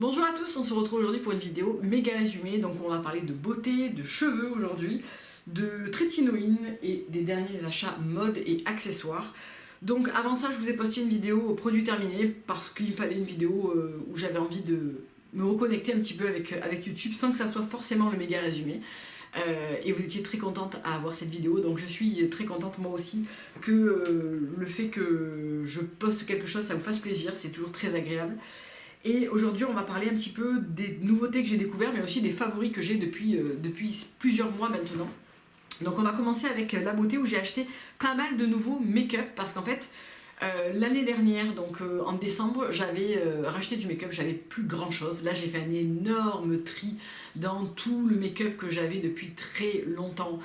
Bonjour à tous, on se retrouve aujourd'hui pour une vidéo méga résumée. Donc on va parler de beauté, de cheveux aujourd'hui, de trétinoïne et des derniers achats mode et accessoires. Donc avant ça, je vous ai posté une vidéo produit terminé parce qu'il fallait une vidéo où j'avais envie de me reconnecter un petit peu avec YouTube sans que ça soit forcément le méga résumé. Et vous étiez très contente à voir cette vidéo, donc je suis très contente moi aussi que le fait que je poste quelque chose, ça vous fasse plaisir, c'est toujours très agréable. Et aujourd'hui, on va parler un petit peu des nouveautés que j'ai découvertes, mais aussi des favoris que j'ai depuis plusieurs mois maintenant. Donc on va commencer avec la beauté où j'ai acheté pas mal de nouveaux make-up parce qu'en fait, l'année dernière, donc en décembre, j'avais racheté du make-up, j'avais plus grand chose. Là, j'ai fait un énorme tri dans tout le make-up que j'avais depuis très longtemps.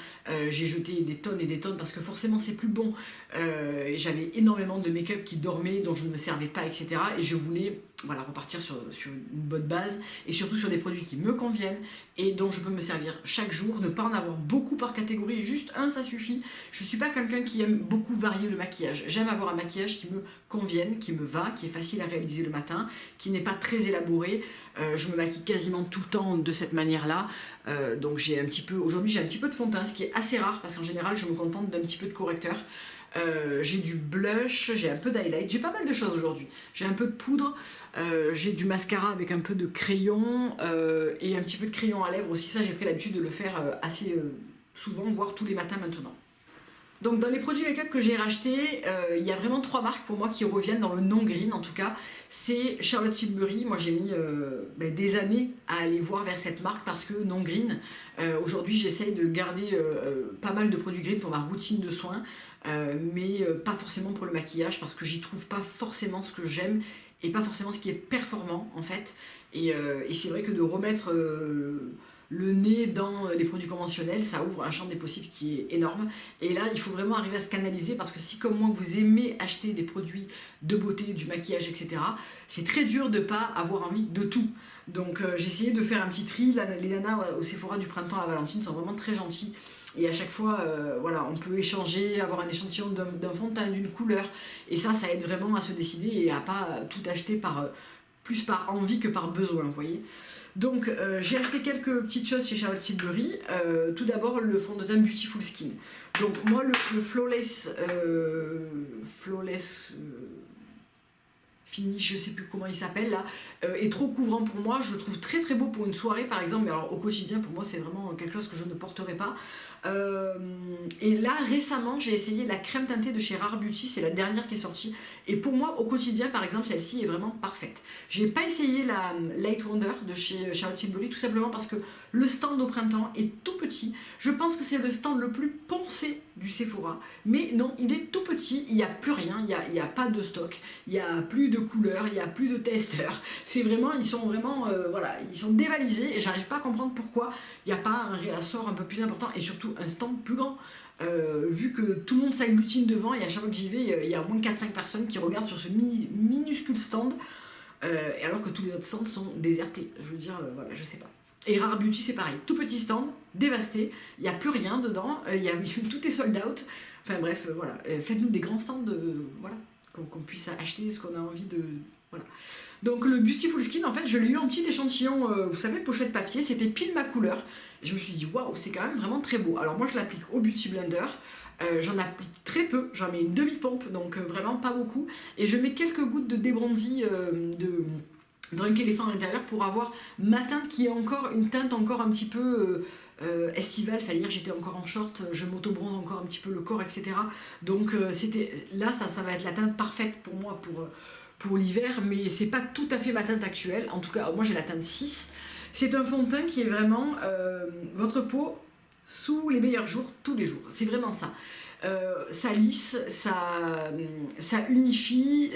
J'ai jeté des tonnes et des tonnes parce que forcément, c'est plus bon. J'avais énormément de make-up qui dormait, dont je ne me servais pas, etc. Et je voulais repartir sur une bonne base et surtout sur des produits qui me conviennent et dont je peux me servir chaque jour, ne pas en avoir beaucoup par catégorie, juste un ça suffit. Je suis pas quelqu'un qui aime beaucoup varier le maquillage, j'aime avoir un maquillage qui me convienne, qui me va, qui est facile à réaliser le matin, qui n'est pas très élaboré. Je me maquille quasiment tout le temps de cette manière là, donc aujourd'hui j'ai un petit peu de fond de teint, ce qui est assez rare parce qu'en général je me contente d'un petit peu de correcteur. J'ai du blush, j'ai un peu d'highlight, j'ai pas mal de choses aujourd'hui. J'ai un peu de poudre, j'ai du mascara avec un peu de crayon et un petit peu de crayon à lèvres aussi. Ça, j'ai pris l'habitude de le faire assez souvent, voire tous les matins maintenant. Donc dans les produits make-up que j'ai rachetés, il y a vraiment 3 marques pour moi qui reviennent dans le non green en tout cas. C'est Charlotte Tilbury, moi j'ai mis des années à aller voir vers cette marque parce que non green, aujourd'hui j'essaye de garder pas mal de produits green pour ma routine de soins, mais pas forcément pour le maquillage parce que j'y trouve pas forcément ce que j'aime et pas forcément ce qui est performant en fait. Et c'est vrai que de remettre le nez dans les produits conventionnels, ça ouvre un champ des possibles qui est énorme. Et là, il faut vraiment arriver à se canaliser parce que si, comme moi, vous aimez acheter des produits de beauté, du maquillage, etc., c'est très dur de ne pas avoir envie de tout. Donc j'ai essayé de faire un petit tri. Les nanas au Sephora du printemps à Valentine sont vraiment très gentilles. Et à chaque fois, on peut échanger, avoir un échantillon d'un fond de teint, d'une couleur. Et ça aide vraiment à se décider et à pas tout acheter plus par envie que par besoin, vous voyez. Donc j'ai acheté quelques petites choses chez Charlotte Tilbury. Tout d'abord le fond de teint Beautiful Skin. Donc moi le Flawless Finish, je sais plus comment il s'appelle là, est trop couvrant pour moi. Je le trouve très très beau pour une soirée par exemple, mais alors au quotidien pour moi c'est vraiment quelque chose que je ne porterai pas. Et là récemment j'ai essayé la crème teintée de chez Rare Beauty, c'est la dernière qui est sortie et pour moi au quotidien par exemple celle-ci est vraiment parfaite. J'ai pas essayé la Light Wonder de chez Charlotte Tilbury tout simplement parce que le stand au printemps est tout petit. Je pense que c'est le stand le plus poncé du Sephora, mais non, il est tout petit, il n'y a plus rien, il n'y a pas de stock, il n'y a plus de couleurs, il n'y a plus de testeurs. C'est vraiment, ils sont dévalisés et j'arrive pas à comprendre pourquoi il n'y a pas un réassort un peu plus important et surtout un stand plus grand. Vu que tout le monde s'agglutine devant et à chaque fois que j'y vais, il y a au moins 4-5 personnes qui regardent sur ce minuscule stand, et alors que tous les autres stands sont désertés. Je veux dire, je sais pas. Et Rare Beauty c'est pareil, tout petit stand, dévasté, il n'y a plus rien dedans, tout est sold out. Enfin bref, faites-nous des grands stands, qu'on puisse acheter ce qu'on a envie de... Voilà. Donc le Beautiful Skin, en fait, je l'ai eu en petit échantillon, vous savez, pochette papier, c'était pile ma couleur. Et je me suis dit, waouh, c'est quand même vraiment très beau. Alors moi, je l'applique au Beauty Blender, j'en applique très peu, j'en mets une demi-pompe, donc vraiment pas beaucoup. Et je mets quelques gouttes de débronzi de Drunk Elephant à l'intérieur pour avoir ma teinte qui est encore une teinte encore un petit peu... estivale, fallait dire j'étais encore en short, je m'auto-bronze encore un petit peu le corps, etc. Donc là ça va être la teinte parfaite pour moi pour l'hiver, mais c'est pas tout à fait ma teinte actuelle. En tout cas, moi j'ai la teinte 6. C'est un fond de teint qui est vraiment votre peau sous les meilleurs jours, tous les jours. C'est vraiment ça. Ça lisse, ça unifie,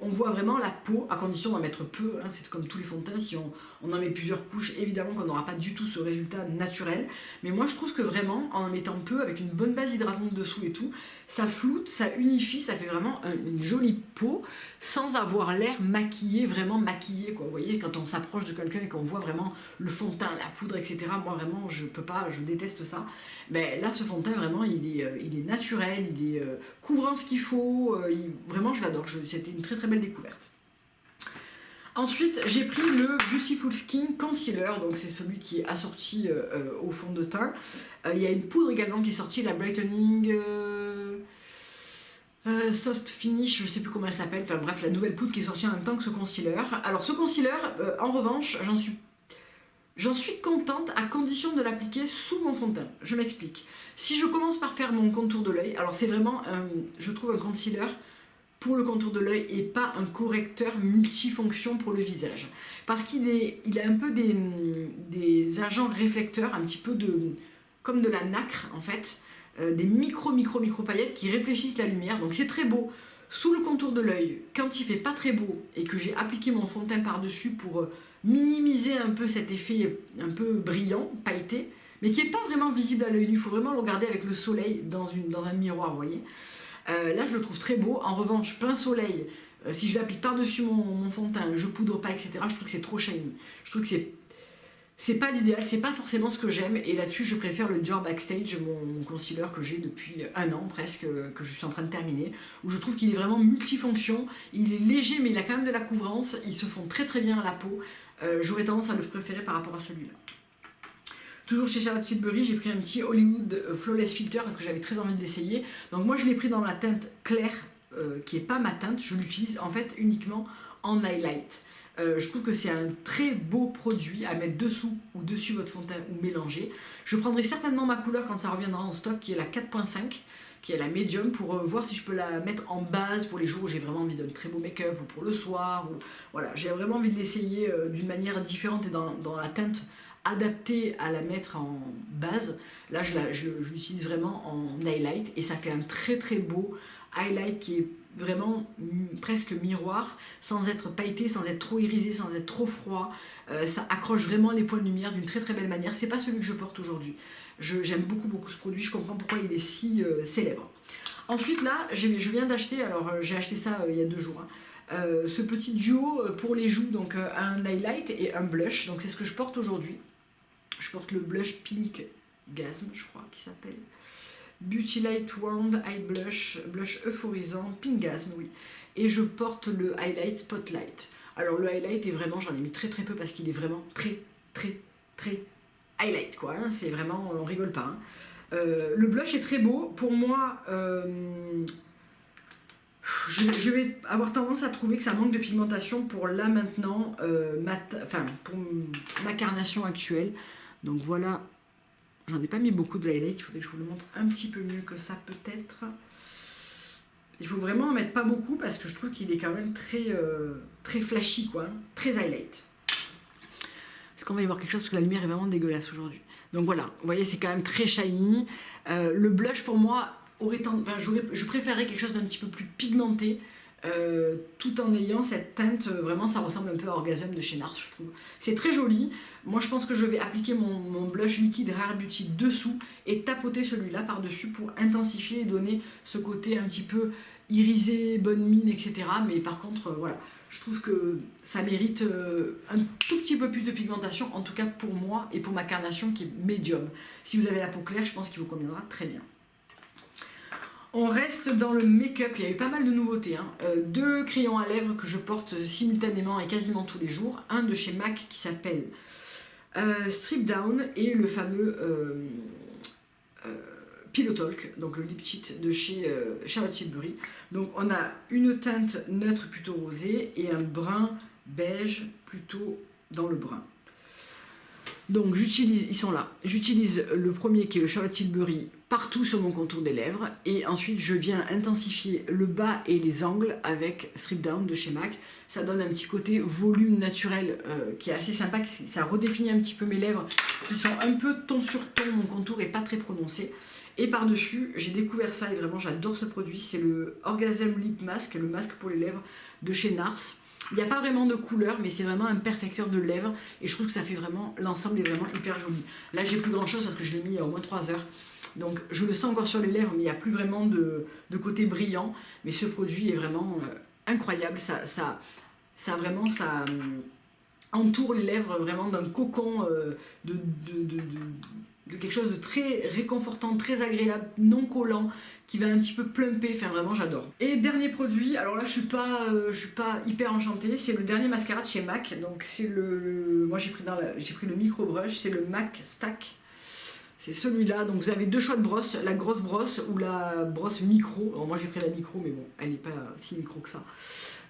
on voit vraiment la peau, à condition d'en mettre peu, hein, c'est comme tous les fonds de teint, si on en met plusieurs couches, évidemment qu'on n'aura pas du tout ce résultat naturel, mais moi je trouve que vraiment, en mettant peu, avec une bonne base hydratante dessous et tout, ça floute, ça unifie, ça fait vraiment une jolie peau, sans avoir l'air maquillé, vraiment maquillé, quoi. Vous voyez, quand on s'approche de quelqu'un et qu'on voit vraiment le fond de teint, la poudre, etc., moi vraiment, je peux pas, je déteste ça. Ben, là, ce fond de teint, vraiment, il est naturel, il est couvrant ce qu'il faut, vraiment, je l'adore, c'était une très très belle découverte. Ensuite, j'ai pris le Beautiful Skin Concealer, donc c'est celui qui est assorti au fond de teint. Il y a une poudre également qui est sortie, la Brightening Soft Finish, je sais plus comment elle s'appelle, enfin bref, la nouvelle poudre qui est sortie en même temps que ce concealer. Alors ce concealer, en revanche, j'en suis contente à condition de l'appliquer sous mon fond de teint. Je m'explique. Si je commence par faire mon contour de l'œil, alors c'est vraiment, je trouve, un concealer pour le contour de l'œil et pas un correcteur multifonction pour le visage. Parce il a un peu des agents réflecteurs, un petit peu comme de la nacre en fait, des micro paillettes qui réfléchissent la lumière, donc c'est très beau. Sous le contour de l'œil, quand il fait pas très beau et que j'ai appliqué mon fond de teint par-dessus pour minimiser un peu cet effet un peu brillant, pailleté, mais qui n'est pas vraiment visible à l'œil nu, il faut vraiment le regarder avec le soleil dans un miroir, vous voyez. Là je le trouve très beau, en revanche plein soleil, si je l'applique par-dessus mon fond de teint, je poudre pas, etc., je trouve que c'est trop shiny. Je trouve que c'est pas l'idéal, c'est pas forcément ce que j'aime, et là-dessus je préfère le Dior Backstage, mon concealer que j'ai depuis 1 an presque, que je suis en train de terminer, où je trouve qu'il est vraiment multifonction, il est léger mais il a quand même de la couvrance, il se fond très très bien à la peau, j'aurais tendance à le préférer par rapport à celui-là. Toujours chez Charlotte Tilbury, j'ai pris un petit Hollywood Flawless Filter parce que j'avais très envie de l'essayer. Donc moi je l'ai pris dans la teinte claire, qui n'est pas ma teinte, je l'utilise en fait uniquement en highlight. Je trouve que c'est un très beau produit à mettre dessous ou dessus votre fond de teint ou mélanger. Je prendrai certainement ma couleur quand ça reviendra en stock, qui est la 4.5, qui est la médium, pour voir si je peux la mettre en base pour les jours où j'ai vraiment envie d'un très beau make-up ou pour le soir. Voilà, j'ai vraiment envie de l'essayer d'une manière différente et dans la teinte adapté à la mettre en base. Là je l'utilise vraiment en highlight et ça fait un très très beau highlight qui est vraiment presque miroir, sans être pailleté, sans être trop irisé, sans être trop froid. Ça accroche vraiment les points de lumière d'une très très belle manière. C'est pas celui que je porte aujourd'hui. J'aime beaucoup ce produit, je comprends pourquoi il est si célèbre. Ensuite là je viens d'acheter, alors j'ai acheté ça il y a 2 jours, hein, ce petit duo pour les joues, donc un highlight et un blush, donc c'est ce que je porte aujourd'hui. Je porte le blush Pink Gasm, je crois qu'il s'appelle. Beauty Light Wand Eye Blush, blush euphorisant, Pink Gasm, oui. Et je porte le highlight Spotlight. Alors le highlight est vraiment, j'en ai mis très peu parce qu'il est vraiment très highlight quoi. Hein. C'est vraiment, on rigole pas. Hein. Le blush est très beau. Pour moi, je vais avoir tendance à trouver que ça manque de pigmentation pour là maintenant, pour ma carnation actuelle. Donc voilà, j'en ai pas mis beaucoup de highlight, il faudrait que je vous le montre un petit peu mieux que ça peut-être. Il faut vraiment en mettre pas beaucoup parce que je trouve qu'il est quand même très flashy quoi, hein, très highlight. Est-ce qu'on va y voir quelque chose parce que la lumière est vraiment dégueulasse aujourd'hui. Donc voilà, vous voyez c'est quand même très shiny. Le blush pour moi, je préférerais quelque chose d'un petit peu plus pigmenté. Tout en ayant cette teinte, vraiment ça ressemble un peu à Orgasm de chez Nars, je trouve. C'est très joli. Moi je pense que je vais appliquer mon blush liquide Rare Beauty dessous et tapoter celui-là par-dessus pour intensifier et donner ce côté un petit peu irisé, bonne mine, etc. Mais par contre, voilà, je trouve que ça mérite un tout petit peu plus de pigmentation, en tout cas pour moi et pour ma carnation qui est médium. Si vous avez la peau claire, je pense qu'il vous conviendra très bien. On reste dans le make-up, il y a eu pas mal de nouveautés. Hein. 2 crayons à lèvres que je porte simultanément et quasiment tous les jours. Un de chez MAC qui s'appelle Strip Down et le fameux Pillow Talk, donc le lip cheat de chez Charlotte Tilbury. Donc on a une teinte neutre plutôt rosée et un brun beige plutôt dans le brun. Donc ils sont là, j'utilise le premier qui est le Charlotte Tilbury partout sur mon contour des lèvres et ensuite je viens intensifier le bas et les angles avec Strip Down de chez MAC. Ça donne un petit côté volume naturel qui est assez sympa, ça redéfinit un petit peu mes lèvres qui sont un peu ton sur ton, mon contour est pas très prononcé. Et par-dessus, j'ai découvert ça et vraiment j'adore ce produit, c'est le Orgasm Lip Mask, le masque pour les lèvres de chez Nars. Il n'y a pas vraiment de couleur, mais c'est vraiment un perfecteur de lèvres et je trouve que ça fait vraiment, l'ensemble est vraiment hyper joli. Là j'ai plus grand chose parce que je l'ai mis il y a au moins 3 heures. Donc je le sens encore sur les lèvres, mais il n'y a plus vraiment de côté brillant. Mais ce produit est vraiment incroyable. Ça entoure les lèvres vraiment d'un cocon de quelque chose de très réconfortant, très agréable, non collant, qui va un petit peu plumper, enfin vraiment j'adore. Et dernier produit, alors là je suis pas hyper enchantée, c'est le dernier mascara de chez MAC, donc c'est moi j'ai pris le micro brush, c'est le MAC Stack. C'est celui-là, donc vous avez deux choix de brosse, la grosse brosse ou la brosse micro. Alors moi j'ai pris la micro, mais bon, elle n'est pas si micro que ça.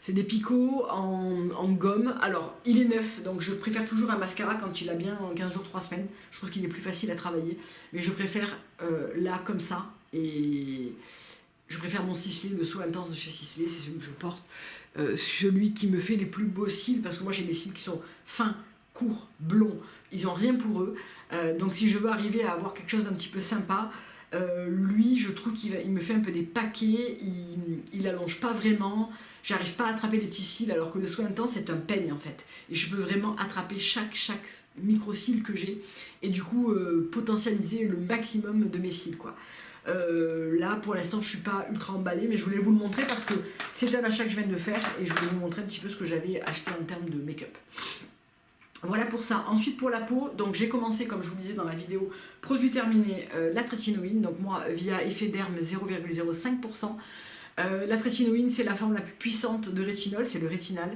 C'est des picots en gomme. Alors, il est neuf, donc je préfère toujours un mascara quand il a bien 15 jours, 3 semaines. Je trouve qu'il est plus facile à travailler. Mais je préfère là, comme ça. Et je préfère mon Sisley, le So Intense de chez Sisley, c'est celui que je porte. Celui qui me fait les plus beaux cils, parce que moi j'ai des cils qui sont fins, courts, blonds. Ils n'ont rien pour eux. Donc si je veux arriver à avoir quelque chose d'un petit peu sympa, lui, je trouve qu'il me fait un peu des paquets, il allonge pas vraiment, j'arrive pas à attraper les petits cils, alors que le So Intense c'est un peigne en fait. Et je peux vraiment attraper chaque micro-cil que j'ai, et du coup potentialiser le maximum de mes cils, quoi. Là pour l'instant je suis pas ultra emballée, mais je voulais vous le montrer parce que c'est un achat que je viens de faire, et je voulais vous montrer un petit peu ce que j'avais acheté en termes de make-up. Voilà pour ça. Ensuite pour la peau, donc j'ai commencé comme je vous disais dans la vidéo, produit terminé, la trétinoïne, donc moi via effet derme 0,05%. La trétinoïne c'est la forme la plus puissante de rétinol, c'est le rétinal.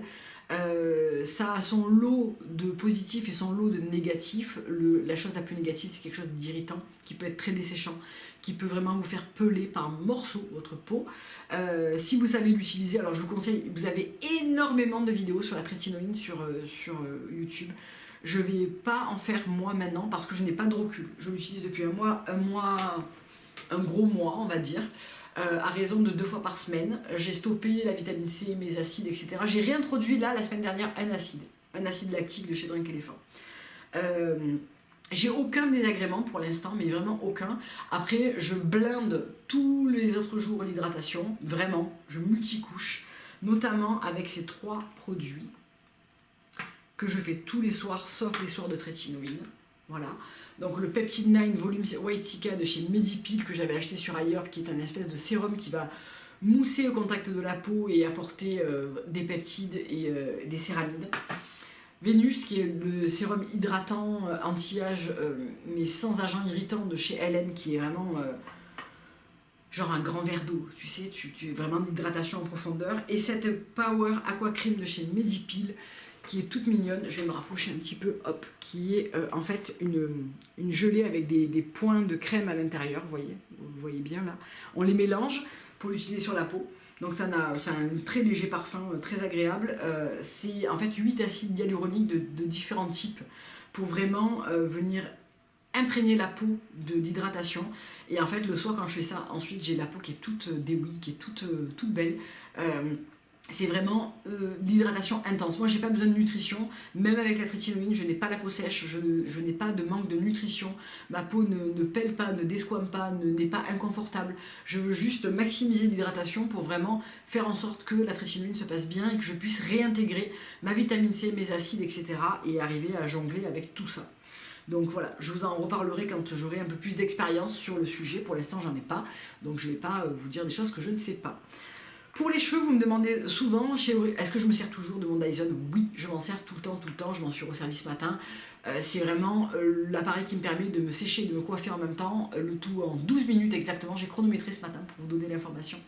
Ça a son lot de positifs et son lot de négatifs. La chose la plus négative c'est quelque chose d'irritant, qui peut être très desséchant, qui peut vraiment vous faire peler par morceaux votre peau. Si vous savez l'utiliser, alors je vous conseille, vous avez énormément de vidéos sur la trétinoïne sur YouTube. Je ne vais pas en faire moi maintenant parce que je n'ai pas de recul. Je l'utilise depuis un gros mois on va dire. À raison de 2 fois par semaine. J'ai stoppé la vitamine C, mes acides, etc. J'ai réintroduit là, la semaine dernière, un acide lactique de chez Drunk Elephant. J'ai aucun désagrément pour l'instant, mais vraiment aucun. Après, je blinde tous les autres jours l'hydratation, vraiment, je multicouche, notamment avec ces 3 produits que je fais tous les soirs, sauf les soirs de trétinoïne. Voilà. Donc le Peptide 9 Volume White Cica de chez Medipil que j'avais acheté sur ailleurs, qui est un espèce de sérum qui va mousser au contact de la peau et apporter des peptides et des céramides. Vénus qui est le sérum hydratant anti-âge mais sans agent irritant de chez LM, qui est vraiment genre un grand verre d'eau, tu sais, tu vraiment d'hydratation en profondeur. Et cette Power Aqua Cream de chez Medipil qui est toute mignonne, je vais me rapprocher un petit peu, hop, qui est en fait une gelée avec des points de crème à l'intérieur, vous voyez bien là. On les mélange pour l'utiliser sur la peau, donc ça a un très léger parfum, très agréable. C'est en fait 8 acides hyaluroniques de différents types pour vraiment venir imprégner la peau d'hydratation. Et en fait le soir quand je fais ça, ensuite j'ai la peau qui est toute déouïe, qui est toute belle. C'est vraiment l'hydratation intense. Moi, j'ai pas besoin de nutrition. Même avec la trétinoïne, je n'ai pas la peau sèche, je n'ai pas de manque de nutrition. Ma peau ne pèle pas, ne desquame pas, n'est pas inconfortable. Je veux juste maximiser l'hydratation pour vraiment faire en sorte que la trétinoïne se passe bien et que je puisse réintégrer ma vitamine C, mes acides, etc. et arriver à jongler avec tout ça. Donc voilà, je vous en reparlerai quand j'aurai un peu plus d'expérience sur le sujet. Pour l'instant, j'en ai pas, donc je ne vais pas vous dire des choses que je ne sais pas. Pour les cheveux, vous me demandez souvent, est-ce que je me sers toujours de mon Dyson? Oui, je m'en sers tout le temps, je m'en suis resservi ce matin. C'est vraiment l'appareil qui me permet de me sécher et de me coiffer en même temps, le tout en 12 minutes exactement. J'ai chronométré ce matin pour vous donner l'information.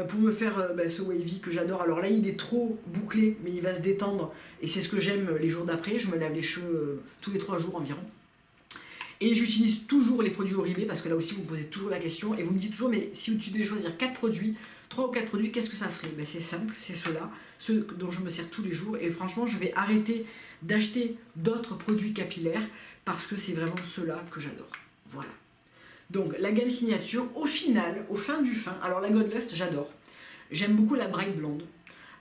Pour me faire ce wavy que j'adore. Alors là, il est trop bouclé, mais il va se détendre et c'est ce que j'aime les jours d'après. Je me lave les cheveux tous les 3 jours environ. Et j'utilise toujours les produits Oribe parce que là aussi vous me posez toujours la question et vous me dites toujours, mais si tu devais choisir 4 produits, 3 ou 4 produits, qu'est-ce que ça serait? Ben, c'est simple, c'est ceux-là, ceux dont je me sers tous les jours, et franchement je vais arrêter d'acheter d'autres produits capillaires parce que c'est vraiment ceux-là que j'adore. Voilà. Donc la gamme signature, au final, au fin du fin, alors la Godlust j'adore, j'aime beaucoup la Bright Blonde.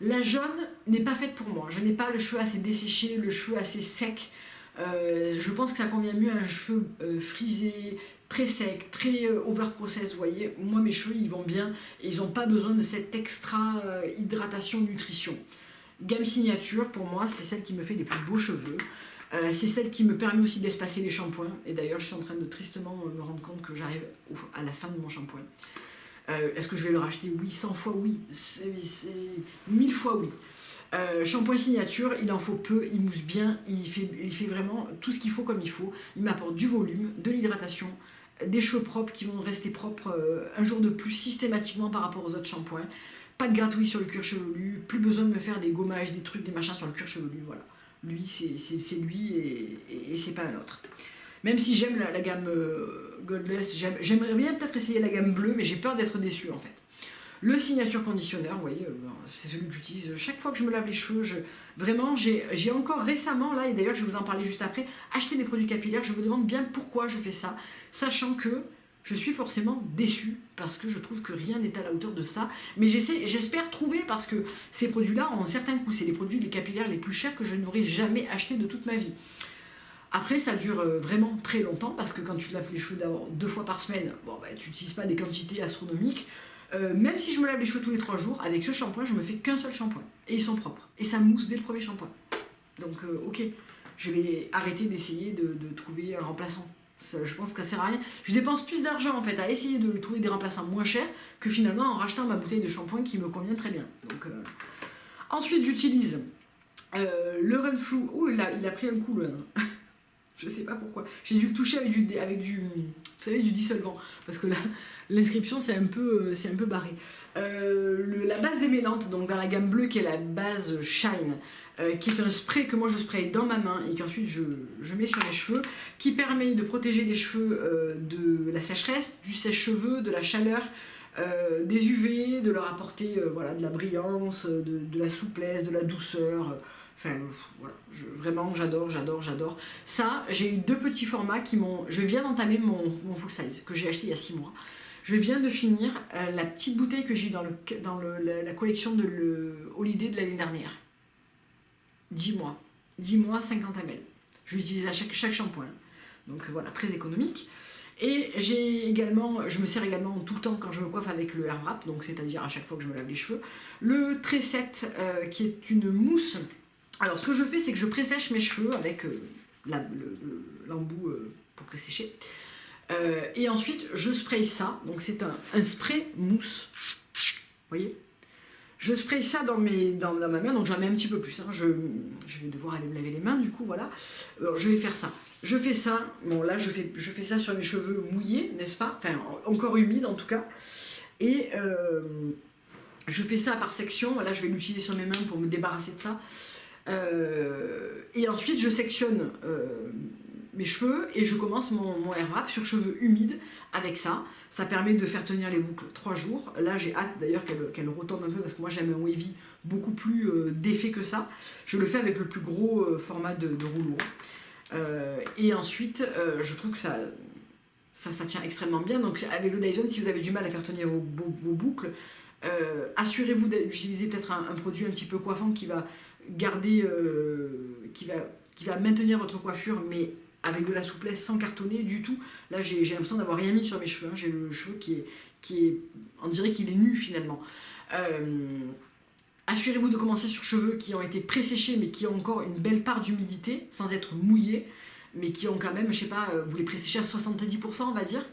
La jaune n'est pas faite pour moi, je n'ai pas le cheveu assez desséché, le cheveu assez sec. Je pense que ça convient mieux à un cheveu frisé, très sec, très over-process, vous voyez. Moi, mes cheveux, ils vont bien et ils n'ont pas besoin de cette extra hydratation-nutrition. Gamme signature, pour moi, c'est celle qui me fait les plus beaux cheveux. C'est celle qui me permet aussi d'espacer les shampoings. Et d'ailleurs, je suis en train de tristement me rendre compte que j'arrive à la fin de mon shampoing. Est-ce que je vais le racheter? Oui, 100 fois oui, c'est 1000 fois oui. Shampoing signature, il en faut peu, il mousse bien, il fait vraiment tout ce qu'il faut comme il faut. Il m'apporte du volume, de l'hydratation, des cheveux propres qui vont rester propres un jour de plus systématiquement par rapport aux autres shampoings. Pas de gratouillis sur le cuir chevelu, plus besoin de me faire des gommages, des trucs, des machins sur le cuir chevelu, voilà. Lui, c'est lui et c'est pas un autre. Même si j'aime la gamme Godless, j'aimerais bien peut-être essayer la gamme bleue, mais j'ai peur d'être déçue en fait. Le signature conditionneur, vous voyez, c'est celui que j'utilise chaque fois que je me lave les cheveux. Vraiment, j'ai encore récemment, là, et d'ailleurs je vais vous en parler juste après, acheté des produits capillaires. Je me demande bien pourquoi je fais ça, sachant que je suis forcément déçue parce que je trouve que rien n'est à la hauteur de ça. Mais j'espère trouver, parce que ces produits-là ont un certain coût. C'est les produits des capillaires les plus chers que je n'aurais jamais acheté de toute ma vie. Après, ça dure vraiment très longtemps parce que quand tu te laves les cheveux d'abord 2 fois par semaine, bon, bah, tu n'utilises pas des quantités astronomiques. Même si je me lave les cheveux tous les 3 jours, avec ce shampoing, je me fais qu'un seul shampoing. Et ils sont propres. Et ça mousse dès le premier shampoing. Donc, ok, je vais arrêter d'essayer de trouver un remplaçant. Ça, je pense que ça sert à rien. Je dépense plus d'argent en fait à essayer de trouver des remplaçants moins chers que finalement en rachetant ma bouteille de shampoing qui me convient très bien. Donc, ensuite, j'utilise le Renfrew. Oh, il a pris un coup là. Je sais pas pourquoi. J'ai dû le toucher avec du vous savez, du dissolvant. Parce que là, l'inscription c'est un peu barré. La base démêlante, donc dans la gamme bleue qui est la base Shine, qui est un spray que moi je spraye dans ma main et qu'ensuite je mets sur les cheveux, qui permet de protéger les cheveux de la sécheresse, du sèche-cheveux, de la chaleur, des UV, de leur apporter voilà, de la brillance, de la souplesse, de la douceur. Enfin, voilà, vraiment, j'adore. Ça, j'ai eu 2 petits formats qui m'ont... Je viens d'entamer mon full size, que j'ai acheté il y a 6 mois. Je viens de finir la petite bouteille que j'ai eu dans la collection de Holiday de l'année dernière. 10 mois. 10 mois, 50 ml. Je l'utilise à chaque shampoing. Donc voilà, très économique. Et je me sers également tout le temps quand je me coiffe avec le Air Wrap, donc c'est-à-dire à chaque fois que je me lave les cheveux. Le Tresset, qui est une mousse. Alors ce que je fais, c'est que je pressèche mes cheveux avec l'embout pour pressécher. Et ensuite, je spraye ça. Donc c'est un spray mousse. Vous voyez ? Je spraye ça dans ma main, donc j'en mets un petit peu plus. Hein. Je vais devoir aller me laver les mains, du coup, voilà. Alors, je vais faire ça. Je fais ça. Bon, là, je fais ça sur mes cheveux mouillés, n'est-ce pas ? Enfin, encore humides, en tout cas. Et je fais ça par section. Là, je vais l'utiliser sur mes mains pour me débarrasser de ça. Et ensuite, je sectionne mes cheveux et je commence mon Air Wrap sur cheveux humides avec ça. Ça permet de faire tenir les boucles 3 jours. Là, j'ai hâte d'ailleurs qu'elle retombe un peu parce que moi, j'aime un wavy beaucoup plus d'effet que ça. Je le fais avec le plus gros format de rouleau. Et ensuite, je trouve que ça tient extrêmement bien. Donc, avec le Dyson, si vous avez du mal à faire tenir vos boucles, assurez-vous d'utiliser peut-être un produit un petit peu coiffant qui va garder, qui va maintenir votre coiffure, mais avec de la souplesse, sans cartonner du tout. Là, j'ai l'impression d'avoir rien mis sur mes cheveux. Hein. J'ai le cheveu qui est, on dirait qu'il est nu finalement. Assurez-vous de commencer sur cheveux qui ont été pré-séchés, mais qui ont encore une belle part d'humidité, sans être mouillés, mais qui ont quand même, je sais pas, vous les pré-séchez à 70%, on va dire.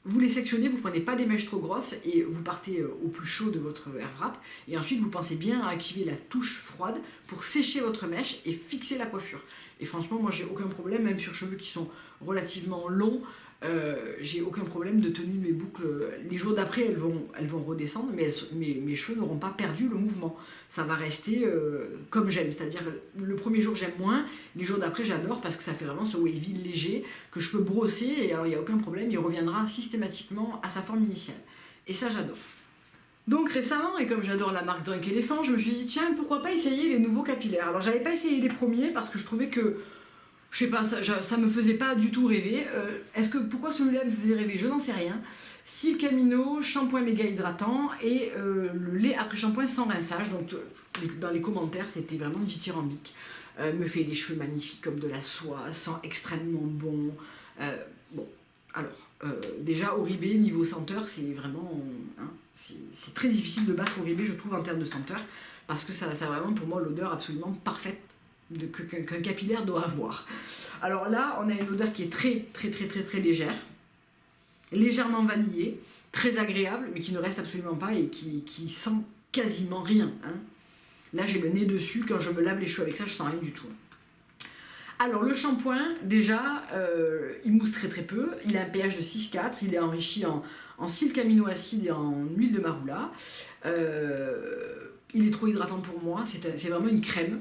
Vous les sectionnez, vous ne prenez pas des mèches trop grosses et vous partez au plus chaud de votre Air Wrap. Et ensuite, vous pensez bien à activer la touche froide pour sécher votre mèche et fixer la coiffure. Et franchement, moi, j'ai aucun problème, même sur cheveux qui sont relativement longs, j'ai aucun problème de tenue de mes boucles. Les jours d'après, elles vont redescendre, mais mes cheveux n'auront pas perdu le mouvement. Ça va rester comme j'aime, c'est-à-dire le premier jour j'aime moins, les jours d'après j'adore parce que ça fait vraiment ce wavy léger que je peux brosser et alors il n'y a aucun problème, il reviendra systématiquement à sa forme initiale. Et ça j'adore. Donc récemment, et comme j'adore la marque Drunk Elephant, je me suis dit tiens, pourquoi pas essayer les nouveaux capillaires. Alors j'avais pas essayé les premiers parce que je trouvais que je sais pas, ça me faisait pas du tout rêver. Pourquoi celui-là me faisait rêver? Je n'en sais rien. Silk Amino, shampoing méga hydratant et le lait après shampoing sans rinçage. Donc dans les commentaires, c'était vraiment dithyrambique. Me fait des cheveux magnifiques comme de la soie, sent extrêmement bon. Déjà Oribe, niveau senteur, c'est vraiment... c'est très difficile de battre Oribe, je trouve, en termes de senteur. Parce que ça a vraiment pour moi l'odeur absolument parfaite qu'un capillaire doit avoir. Alors là, on a une odeur qui est très légère, légèrement vanillée, très agréable, mais qui ne reste absolument pas et qui sent quasiment rien. Hein. Là, j'ai le nez dessus, quand je me lave les cheveux avec ça, je sens rien du tout. Alors, le shampoing, déjà, il mousse très très peu. Il a un pH de 6,4, il est enrichi en silk aminoacide et en huile de marula. Il est trop hydratant pour moi, c'est vraiment une crème.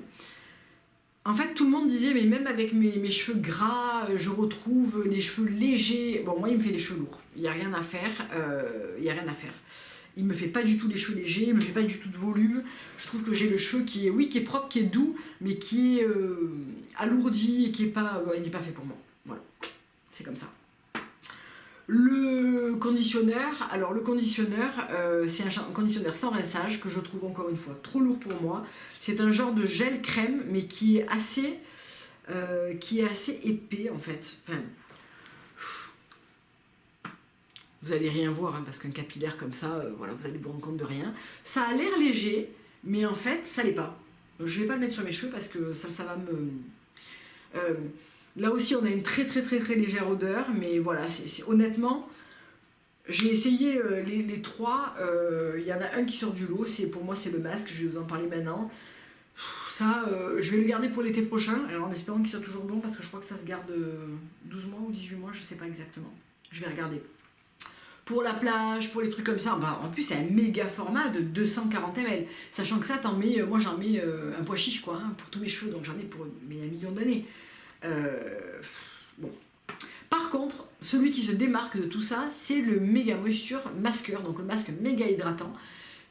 En fait, tout le monde disait, mais même avec mes cheveux gras, je retrouve des cheveux légers. Bon, moi, il me fait des cheveux lourds. Il n'y a rien à faire. Il me fait pas du tout les cheveux légers, il me fait pas du tout de volume. Je trouve que j'ai le cheveu qui est, oui, qui est propre, qui est doux, mais qui est alourdi et qui est pas, il n'est pas fait pour moi. Voilà, c'est comme ça. Le conditionneur, alors le conditionneur, c'est un conditionneur sans rinçage que je trouve encore une fois trop lourd pour moi. C'est un genre de gel crème, mais qui est assez épais en fait. Enfin, vous allez rien voir hein, parce qu'un capillaire comme ça, voilà, vous allez vous rendre compte de rien. Ça a l'air léger, mais en fait, ça l'est pas. Donc, je vais pas le mettre sur mes cheveux parce que ça va me... là aussi, on a une très légère odeur, mais voilà, honnêtement, j'ai essayé les trois. Il y en a un qui sort du lot, pour moi, c'est le masque, je vais vous en parler maintenant. Ça, je vais le garder pour l'été prochain, alors en espérant qu'il soit toujours bon, parce que je crois que ça se garde 12 mois ou 18 mois, je sais pas exactement. Je vais regarder. Pour la plage, pour les trucs comme ça, bah, en plus c'est un méga format de 240 ml. Sachant que ça, moi j'en mets un pois chiche quoi, hein, pour tous mes cheveux, donc j'en ai pour un million d'années. Bon. Par contre, celui qui se démarque de tout ça, c'est le Mega Moisture Masker, donc le masque méga hydratant,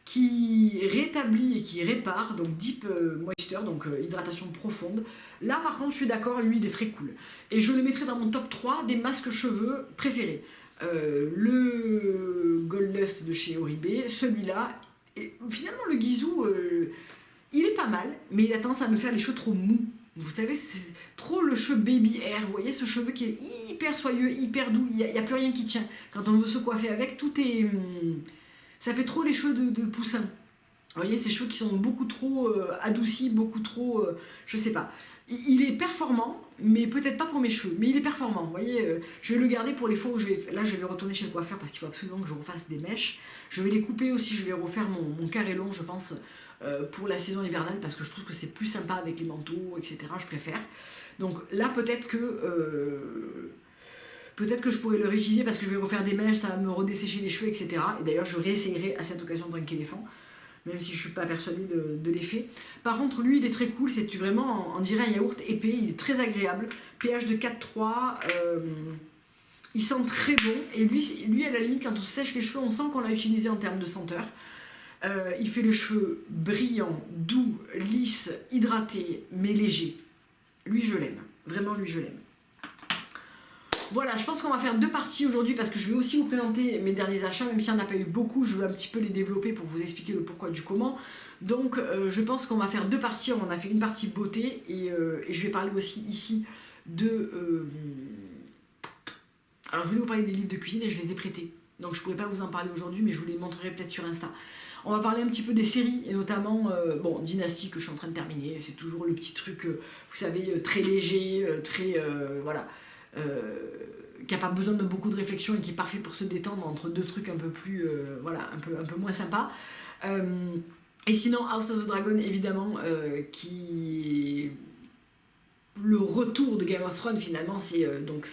qui rétablit et qui répare, donc Deep Moisture, donc hydratation profonde. Là par contre je suis d'accord, lui il est très cool. Et je le mettrai dans mon top 3 des masques cheveux préférés. Le Gold Lust de chez Oribe, celui-là, finalement le Guizou, il est pas mal, mais il a tendance à me faire les cheveux trop mous. Vous savez, c'est trop le cheveu baby hair, vous voyez ce cheveu qui est hyper soyeux, hyper doux, il n'y a plus rien qui tient. Quand on veut se coiffer avec, tout est... ça fait trop les cheveux de poussin. Vous voyez, ces cheveux qui sont beaucoup trop adoucis, beaucoup trop... je sais pas. Il est performant, mais peut-être pas pour mes cheveux, mais il est performant, vous voyez, je vais le garder pour les fois où je vais retourner chez le coiffeur parce qu'il faut absolument que je refasse des mèches. Je vais les couper aussi, je vais refaire mon carré long, je pense, pour la saison hivernale parce que je trouve que c'est plus sympa avec les manteaux, etc. Je préfère. Donc là, peut-être que je pourrais le réutiliser parce que je vais refaire des mèches, ça va me redessécher les cheveux, etc. Et d'ailleurs, je réessayerai à cette occasion de Drunk Elephant, même si je ne suis pas persuadée de l'effet. Par contre, lui, il est très cool, c'est vraiment, on dirait un yaourt épais, il est très agréable, pH de 4,3, il sent très bon, et lui, à la limite, quand on sèche les cheveux, on sent qu'on l'a utilisé en termes de senteur. Il fait les cheveux brillants, doux, lisses, hydratés, mais légers. Lui, je l'aime, vraiment, lui, je l'aime. Voilà, je pense qu'on va faire deux parties aujourd'hui parce que je vais aussi vous présenter mes derniers achats, même s'il n'y en a pas eu beaucoup, je veux un petit peu les développer pour vous expliquer le pourquoi du comment. Donc je pense qu'on va faire deux parties, on a fait une partie beauté et je vais parler aussi ici de... Alors je voulais vous parler des livres de cuisine et je les ai prêtés, donc je ne pourrais pas vous en parler aujourd'hui mais je vous les montrerai peut-être sur Insta. On va parler un petit peu des séries et notamment Dynasty que je suis en train de terminer, c'est toujours le petit truc, vous savez, très léger, très... voilà. Qui n'a pas besoin de beaucoup de réflexion et qui est parfait pour se détendre entre deux trucs un peu plus, voilà, un peu moins sympa. Et sinon, House of the Dragon, évidemment, qui... Le retour de Game of Thrones, finalement, c'est donc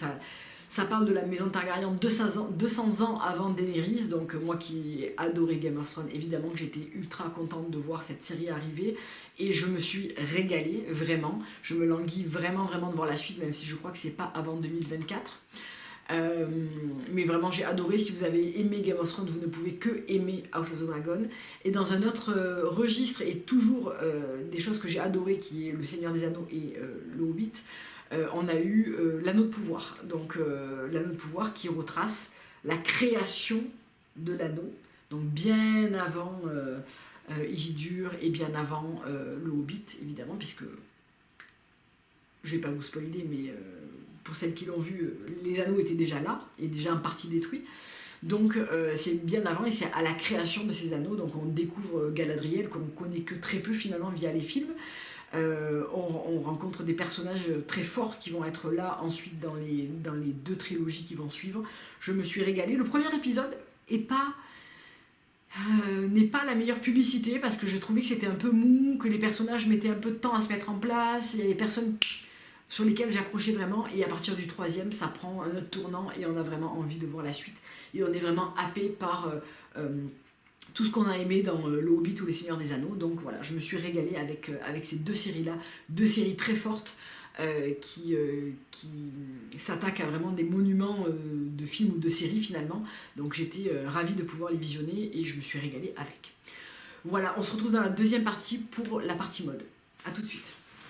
ça parle de la maison Targaryen 200 ans avant Daenerys, donc moi qui ai adoré Game of Thrones, évidemment que j'étais ultra contente de voir cette série arriver, et je me suis régalée, vraiment, je me languis vraiment de voir la suite, même si je crois que c'est pas avant 2024, mais vraiment j'ai adoré. Si vous avez aimé Game of Thrones, vous ne pouvez que aimer House of the Dragon. Et dans un autre registre, et toujours des choses que j'ai adoré, qui est Le Seigneur des Anneaux et Le Hobbit, on a eu l'Anneau de pouvoir, donc l'Anneau de pouvoir qui retrace la création de l'anneau, donc bien avant Isildur et bien avant le Hobbit évidemment, puisque je vais pas vous spoiler, mais pour celles qui l'ont vu, les anneaux étaient déjà là et déjà en partie détruits. Donc c'est bien avant et c'est à la création de ces anneaux, donc on découvre Galadriel qu'on connaît que très peu finalement via les films. On rencontre des personnages très forts qui vont être là ensuite dans les deux trilogies qui vont suivre. Je me suis régalée. Le premier épisode est pas... n'est pas la meilleure publicité parce que je trouvais que c'était un peu mou, que les personnages mettaient un peu de temps à se mettre en place, il y avait personnes sur lesquelles j'accrochais vraiment, et à partir du troisième ça prend un autre tournant et on a vraiment envie de voir la suite et on est vraiment happé par tout ce qu'on a aimé dans Le Hobbit ou Les Seigneurs des Anneaux. Donc voilà, je me suis régalée avec ces deux séries là, deux séries très fortes qui s'attaquent à vraiment des monuments de films ou de séries finalement. Donc j'étais ravie de pouvoir les visionner et je me suis régalée avec. Voilà, on se retrouve dans la deuxième partie pour la partie mode. A tout de suite.